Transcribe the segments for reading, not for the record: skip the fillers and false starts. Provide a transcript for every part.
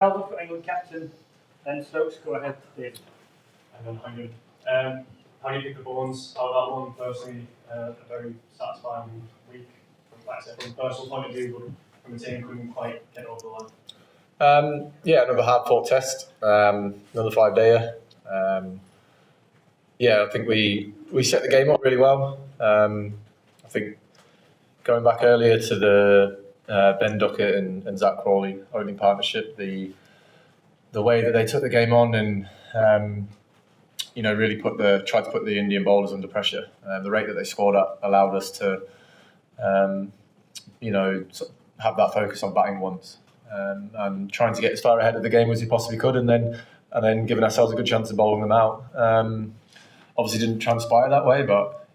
I'll look at England captain, then Stokes, go ahead, David. How do you pick the balance out of that one? Personally, a very satisfying week, like I said, from a personal point of view, but from a team couldn't quite get over the line. Another hard-fought test, another 5-dayer. I think we set the game up really well. I think going back earlier to the Ben Duckett and Zach Crawley opening partnership, the way that they took the game on and really tried to put the Indian bowlers under pressure. The rate that they scored at allowed us to have that focus on batting once and trying to get as far ahead of the game as we possibly could, and then giving ourselves a good chance of bowling them out. Obviously, didn't transpire that way, but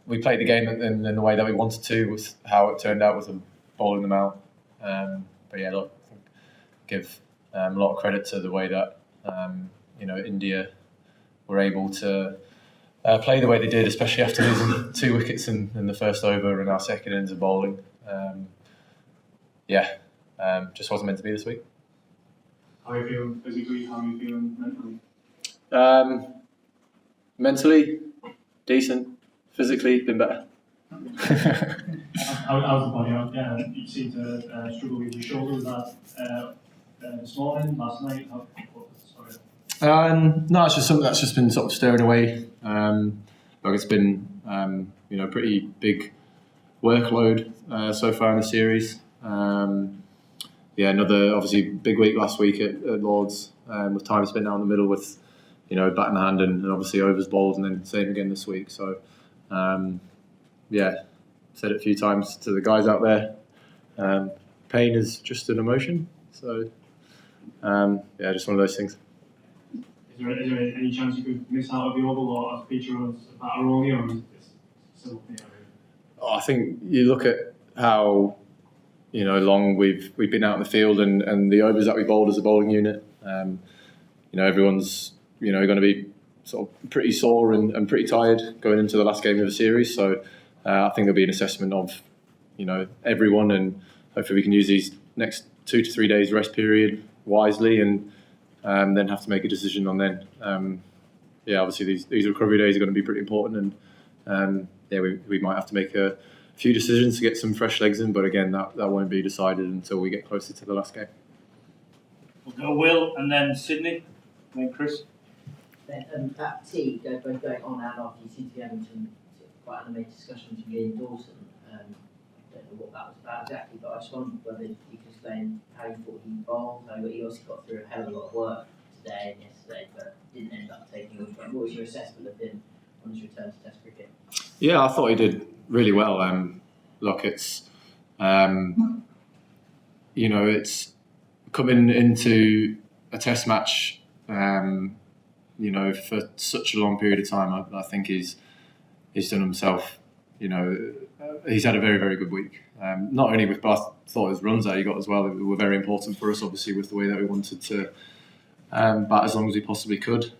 we played the game in the way that we wanted to. Was how it turned out with them bowling them out. I think give a lot of credit to the way that India were able to play the way they did, especially after losing 2 wickets in the first over and our second innings of bowling. Just wasn't meant to be this week. How are you feeling physically? How are you feeling mentally? Mentally, decent. Physically, been better. How's the body out? You seem to struggle with your shoulder. Was that this morning, last night? No, it's just something that's just been sort of stirring away. It's been pretty big workload so far in the series. Another obviously big week last week at Lords with time spent down the middle with bat in hand and obviously overs bowled, and then same again this week. So said it a few times to the guys out there. Pain is just an emotion. So just one of those things. Is there any chance you could miss out of the Oval or as a feature of batter only, or is it still I think you look at how long we've been out in the field and the overs that we bowled as a bowling unit. Everyone's going to be sort of pretty sore and pretty tired going into the last game of the series. So I think there'll be an assessment of everyone, and hopefully we can use these next 2 to 3 days rest period wisely and then have to make a decision on then. Obviously these recovery days are going to be pretty important, and we might have to make a few decisions to get some fresh legs in, but again that won't be decided until we get closer to the last game. We'll go Will and then Sydney, and then Chris. That tea, both going on and off, you seem to be having some quite animated discussions with Ian Dawson. I don't know what that was about exactly, but I just wondered whether you could explain how you thought he bowled. He also got through a hell of a lot of work today and yesterday, but didn't end up taking all the game. What was your assessment of him on his return to Test cricket? Yeah, I thought he did really well. It's it's coming into a Test match. For such a long period of time, I think he's done himself. He's had a very, very good week. Not only with, but I thought his runs that he got as well were very important for us. Obviously, with the way that we wanted to bat as long as we possibly could.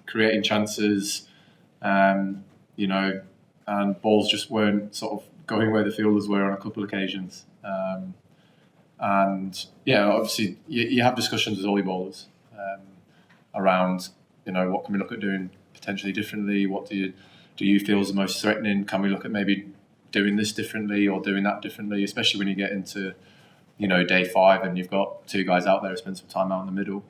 Creating chances. And balls just weren't sort of going where the fielders were on a couple of occasions. Obviously you have discussions with all your bowlers around, what can we look at doing potentially differently? What do you feel is the most threatening? Can we look at maybe doing this differently or doing that differently? Especially when you get into, day 5 and you've got 2 guys out there who spend some time out in the middle.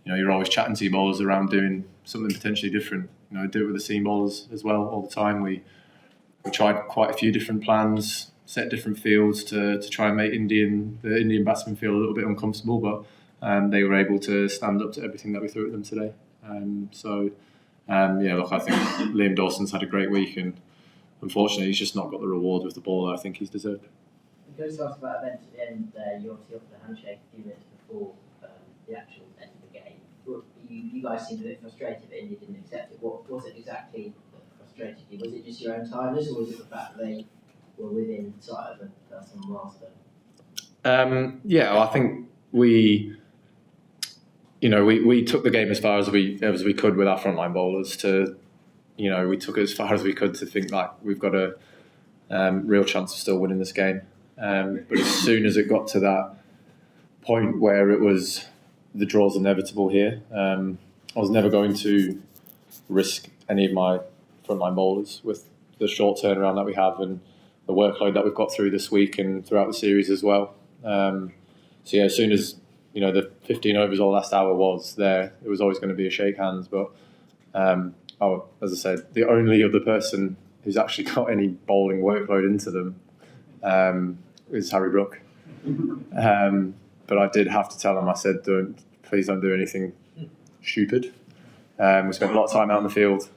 You're always chatting to your bowlers around doing something potentially different. Do it with the seam bowlers as well all the time. We tried quite a few different plans, set different fields to try and make the Indian batsmen feel a little bit uncomfortable, but they were able to stand up to everything that we threw at them today. I think Liam Dawson's had a great week, and unfortunately he's just not got the reward with the ball that I think he's deserved. We just asked about events at the end there. You obviously offered a handshake a few minutes before the actual end of the game. You guys seemed a bit frustrated that India didn't accept it. What was it exactly that frustrated you? Was it just your own tiredness, or was it the fact that they were within sight of a personal milestone? I think we took the game as far as we could with our frontline bowlers. We took it as far as we could to think like we've got to real chance of still winning this game. But as soon as it got to that point where it was the draw's inevitable here, I was never going to risk any of my frontline bowlers with the short turnaround that we have and the workload that we've got through this week and throughout the series as well. So yeah, as soon as the 15 overs or last hour was there, it was always going to be a shake hands. But as I said, the only other person who's actually got any bowling workload into them is Harry Brook. But I did have to tell him, I said, please don't do anything stupid. We spent a lot of time out in the field.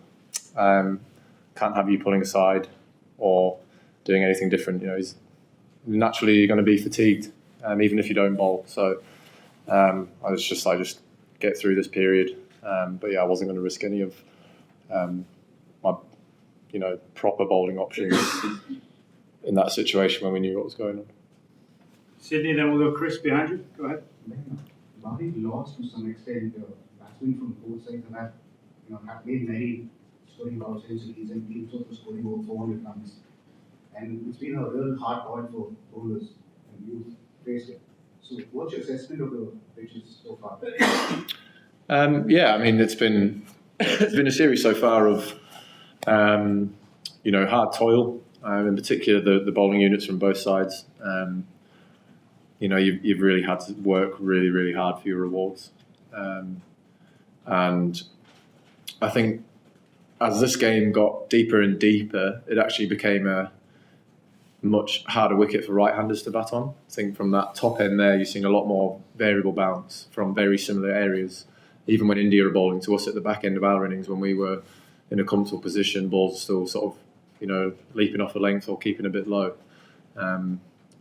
Can't have you pulling aside or doing anything different. He's naturally going to be fatigued, even if you don't bowl. So I was just like, just get through this period. But yeah, I wasn't going to risk any of my, proper bowling options in that situation when we knew what was going on. Sydney, then we'll go Chris behind you. Go ahead. Bali lost to some extent batsmen from both sides and have made many scoring about centuries and teams also scoring over 400 runs. And it's been a real hard point for bowlers and you've faced it. So what's your assessment of the pitches so far? Yeah, I mean it's been a series so far of hard toil. In particular, the bowling units from both sides. You've really had to work really, really hard for your rewards. And I think as this game got deeper and deeper, it actually became a much harder wicket for right-handers to bat on. I think from that top end there, you're seeing a lot more variable bounce from very similar areas. Even when India are bowling to us at the back end of our innings, when we were in a comfortable position, balls still sort of, leaping off the length or keeping a bit low.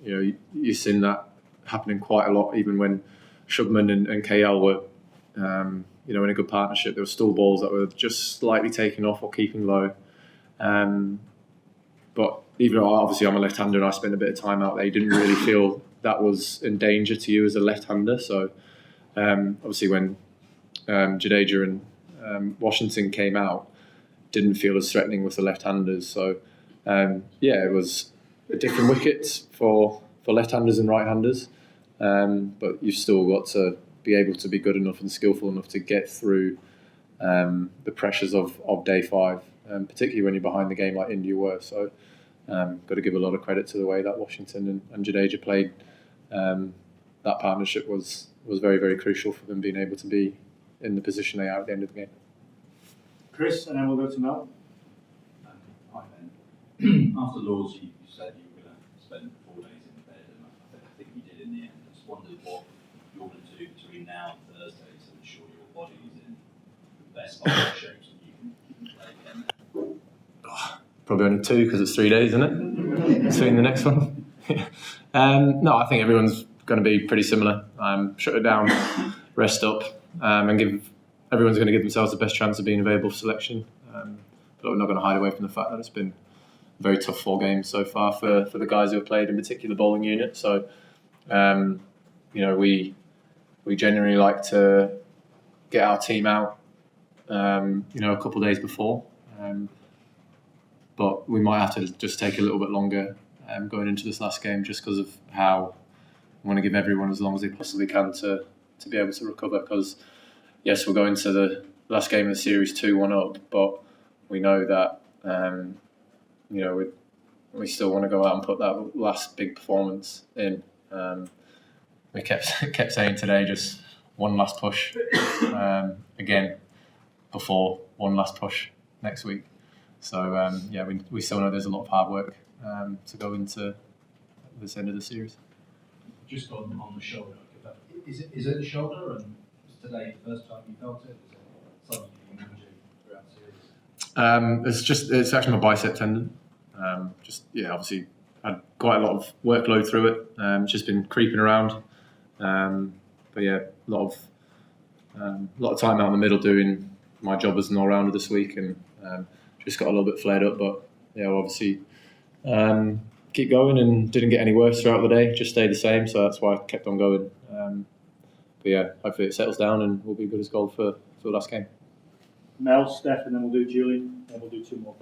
You've seen that happening quite a lot, even when Shubman and KL were, in a good partnership. There were still balls that were just slightly taking off or keeping low. But even though obviously I'm a left-hander and I spent a bit of time out there, you didn't really feel that was in danger to you as a left-hander. So obviously when Jadeja and Washington came out, didn't feel as threatening with the left-handers. So it was a different wicket for left-handers and right-handers. But you've still got to be able to be good enough and skillful enough to get through the pressures of day 5, particularly when you're behind the game like India were. So got to give a lot of credit to the way that Washington and Jadeja played. That partnership was very, very crucial for them being able to be in the position they are at the end of the game. Chris, and then we'll go to Mel. Hi Ben. After Lords, you said you were going to spend 4 days in bed, and I think you did in the end. I just wondered what you're going to do between now and Thursday to ensure your body is in the best possible shape so you can play again. Probably only 2 because it's 3 days, isn't it? Between the next one. No, I think everyone's going to be pretty similar. Shut it down, rest up, and everyone's going to give themselves the best chance of being available for selection. But we're not going to hide away from the fact that it's been a very tough 4 games so far for the guys who have played, in particular the bowling unit. So, we generally like to get our team out, a couple of days before. But we might have to just take a little bit longer going into this last game just because of how I want to give everyone as long as they possibly can to be able to recover. Because, yes, we're going to the last game of the series 2-1 up, but we know that, we still want to go out and put that last big performance in. We kept saying today just one last push again before one last push next week. So, we still know there's a lot of hard work to go into this end of the series. Just on the shoulder, is it the shoulder, and was today the first time you felt it? Is it something you've been managing throughout the series? It's actually my bicep tendon. Obviously had quite a lot of workload through it. Just been creeping around. A lot of time out in the middle doing my job as an all-rounder this week, and just got a little bit flared up. But obviously keep going and didn't get any worse throughout the day. Just stayed the same, so that's why I kept on going. Hopefully it settles down and we'll be good as gold for the last game. Mel, Steph, and then we'll do Julian, and we'll do 2 more.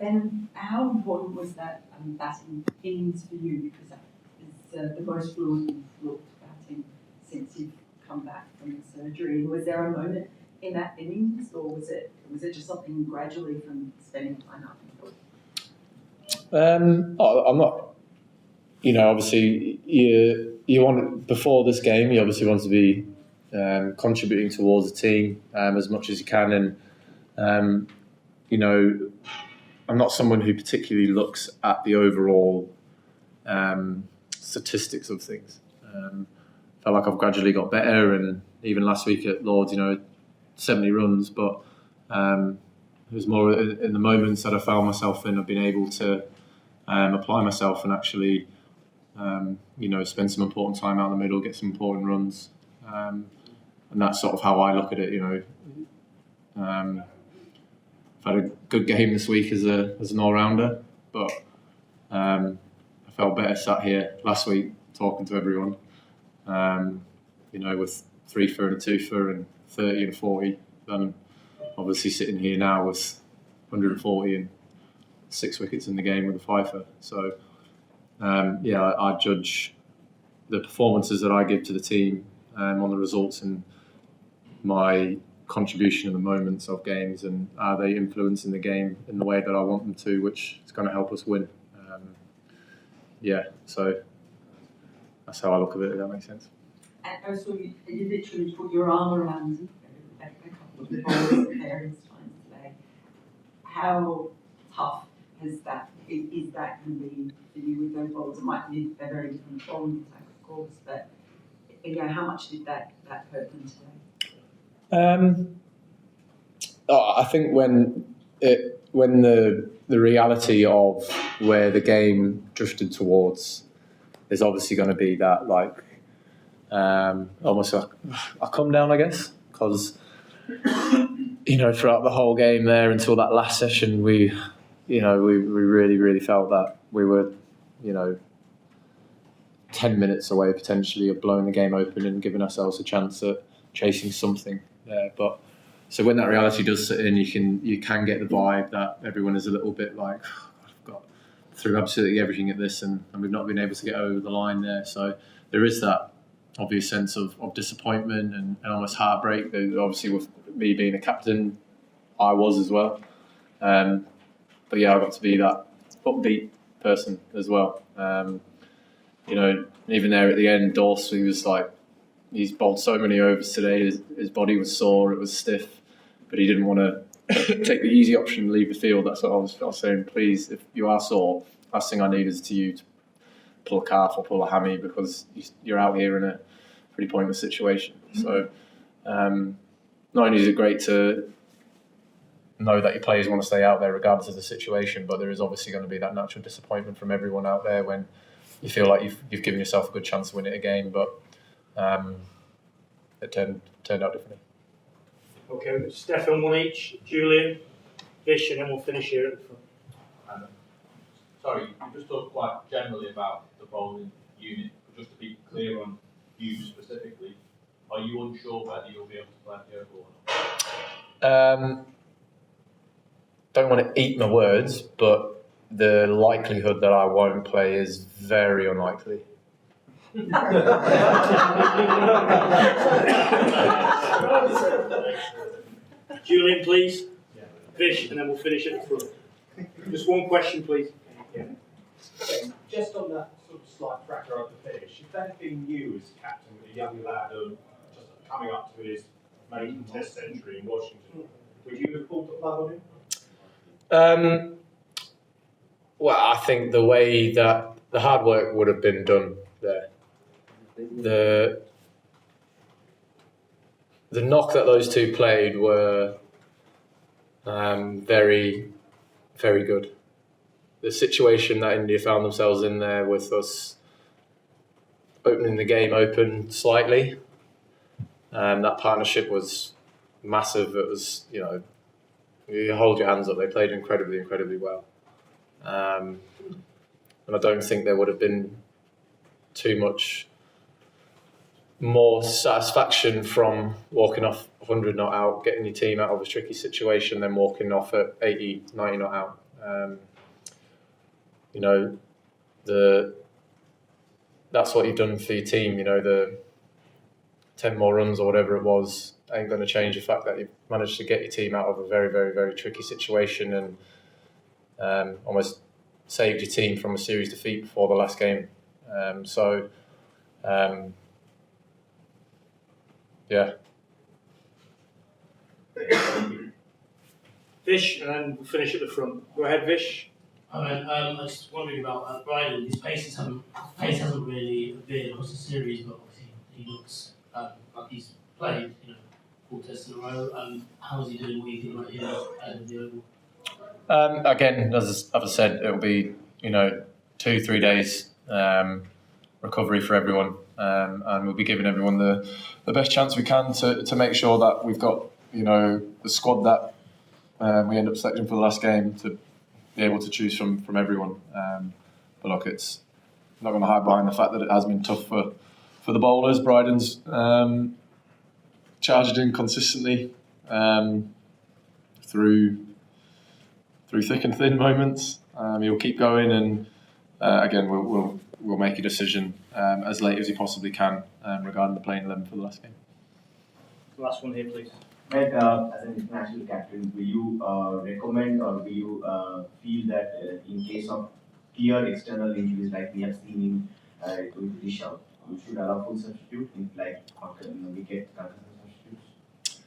And how important was that batting innings for you? Because that is the most fluid you've looked batting since you've come back from the surgery. Was there a moment in that innings, or was it just something gradually from spending time up in field? I'm not. You know, obviously, you want before this game, you obviously want to be contributing towards the team as much as you can, and you know, I'm not someone who particularly looks at the overall statistics of things. Felt like I've gradually got better, and even last week at Lords, 70 runs, but it was more in the moments that I found myself in. I've been able to apply myself and actually, spend some important time out in the middle, get some important runs, and that's sort of how I look at it. I've had a good game this week as an all-rounder, but I felt better sat here last week talking to everyone, with 3 for and a 2 for and 30 and 40, than obviously sitting here now with 140 and 6 wickets in the game with a 5-for. So, I judge the performances that I give to the team on the results and my contribution in the moments of games, and are they influencing the game in the way that I want them to, which is going to help us win. So that's how I look at it, if that makes sense. And also, you literally put your arm around a couple of the bowlers at various times today. How tough is that going to be for you with those bowlers? It might be a very different bowling attack, of course, but how much did that hurt them today? I think when the reality of where the game drifted towards is obviously going to be that, like, almost like a come down, I guess, because throughout the whole game there until that last session, we really, really felt that we were 10 minutes away potentially of blowing the game open and giving ourselves a chance at chasing something there. But so when that reality does sit in, you can get the vibe that everyone is a little bit like, I've got through absolutely everything at this, and we've not been able to get over the line there. So there is that obvious sense of disappointment and almost heartbreak. Obviously, with me being a captain, I was as well. But yeah, I got to be that upbeat person as well. Even there at the end, Dorse, he was like, he's bowled so many overs today. His body was sore, it was stiff, but he didn't want to take the easy option and leave the field. That's what I was saying. Please, if you are sore, last thing I need is to pull a calf or pull a hammy, because you're out here in a pretty pointless situation. So not only is it great to know that your players want to stay out there regardless of the situation, but there is obviously going to be that natural disappointment from everyone out there when you feel like you've given yourself a good chance to win it again, but it turned out differently. Okay, Stefan, one each, Julian, Vish, and then we'll finish here at the front. Sorry, you just talked quite generally about the bowling unit, but just to be clear on you specifically, are you unsure whether you'll be able to play the over or not? Don't want to eat my words, but the likelihood that I won't play is very unlikely. Julian, please. Vish, and then we'll finish at the front. Just one question, please. Just on that sort of slight fracture of the finish, if that had been you as captain with a young lad just coming up to his maiden Test century in Washington, would you have pulled the plug on him? Well, I think the way that the hard work would have been done there, the knock that those two played were very, very good. The situation that India found themselves in there with us opening the game open slightly, that partnership was massive. It was, you hold your hands up. They played incredibly, incredibly well. And I don't think there would have been too much more satisfaction from walking off 100 not out, getting your team out of a tricky situation, than walking off at 80, 90 not out. You know, that's what you've done for your team. You know, the 10 more runs or whatever it was ain't going to change the fact that you've managed to get your team out of a very, very, very tricky situation and almost saved your team from a series defeat before the last game. Yeah. Vish, and then we'll finish at the front. Go ahead, Vish. I was just wondering about Bryden. His pace hasn't really appeared across the series, but obviously he looks like he's played, 4 tests in a row. How's he doing? What do you think about him out of the Oval? Again, as I said, it'll be 2-3 days recovery for everyone, and we'll be giving everyone the best chance we can to make sure that we've got the squad that we end up selecting for the last game to be able to choose from everyone. But look, it's not going to hide behind the fact that it has been tough for the bowlers. Bryden's charged in consistently through thick and thin moments. He'll keep going, and again, we'll make a decision as late as he possibly can regarding the playing 11 for the last game. Last one here, please. But as an international captain, will you recommend or will you feel that in case of clear external injuries like we have seen in Rishabh, you should allow full substitute in wicket substitutes?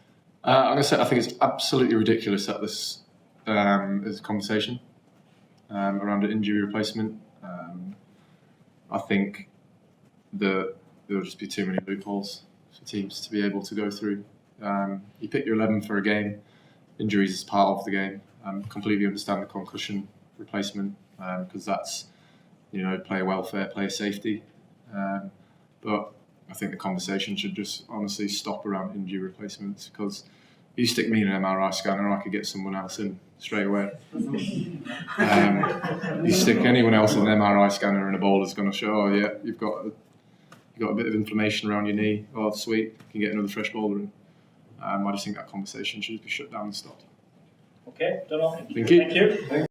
I'm going to say I think it's absolutely ridiculous that this is a conversation around an injury replacement. I think that there will just be too many loopholes for teams to be able to go through. You pick your 11 for a game. Injuries is part of the game. Completely understand the concussion replacement because that's player welfare, player safety. But I think the conversation should just honestly stop around injury replacements because you stick me in an MRI scanner, I could get someone else in straight away. You stick anyone else in an MRI scanner and a bowler's going to show, oh yeah, you've got a bit of inflammation around your knee. Oh, sweet, you can get another fresh bowler in. I just think that conversation should be shut down and stopped. Okay, done all. Thank you.